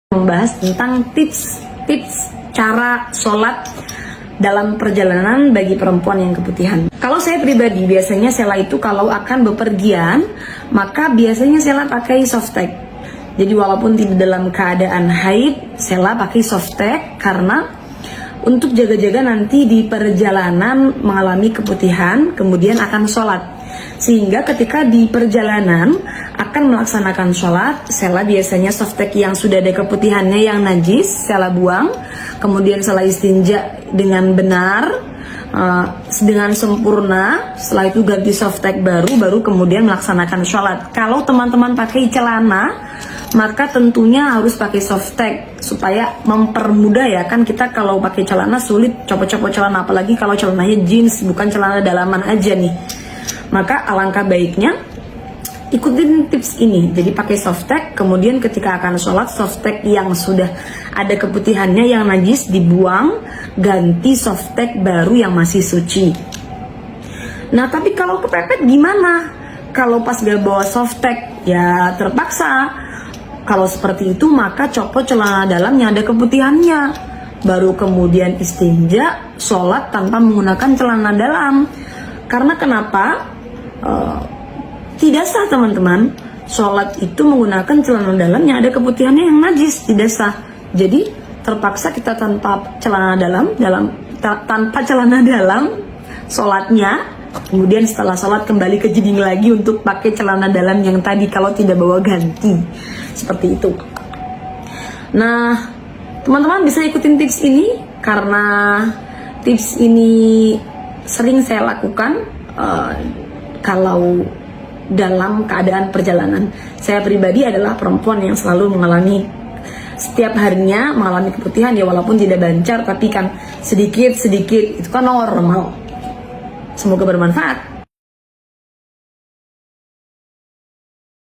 Membahas tentang tips cara sholat dalam perjalanan bagi perempuan yang keputihan. Kalau saya pribadi, biasanya Sela itu kalau akan bepergian, maka biasanya Sela pakai softtek. Jadi walaupun tidak dalam keadaan haid, Sela pakai softtek karena untuk jaga-jaga nanti di perjalanan mengalami keputihan, kemudian akan sholat. Sehingga ketika di perjalanan akan melaksanakan sholat, Sela biasanya softtek yang sudah ada keputihannya yang najis, Sela buang. Kemudian Sela istinja dengan benar, dengan sempurna. Setelah itu ganti softtek baru kemudian melaksanakan sholat. Kalau teman-teman pakai celana, maka tentunya harus pakai softtek supaya mempermudah ya. Kan kita kalau pakai celana sulit copot-copot celana, apalagi kalau celananya jeans, bukan celana dalaman aja nih. Maka alangkah baiknya ikutin tips ini. Jadi pakai softtek, kemudian ketika akan sholat, softtek yang sudah ada keputihannya yang najis dibuang, ganti softtek baru yang masih suci. Nah tapi kalau kepepet gimana? Kalau pas gak bawa softtek ya terpaksa. Kalau seperti itu maka copot celana dalam yang ada keputihannya, baru kemudian istinja, sholat tanpa menggunakan celana dalam. Karena kenapa? Tidak sah teman-teman, sholat itu menggunakan celana dalam yang ada keputihannya yang najis, tidak sah. Jadi terpaksa kita tanpa celana dalam sholatnya, kemudian setelah sholat kembali ke jeding lagi untuk pakai celana dalam yang tadi kalau tidak bawa ganti, seperti itu. Nah teman-teman bisa ikutin tips ini karena tips ini sering saya lakukan kalau dalam keadaan perjalanan. Saya pribadi adalah perempuan yang selalu mengalami setiap harinya mengalami keputihan ya, walaupun tidak bancar tapi kan sedikit itu kan normal. Semoga bermanfaat.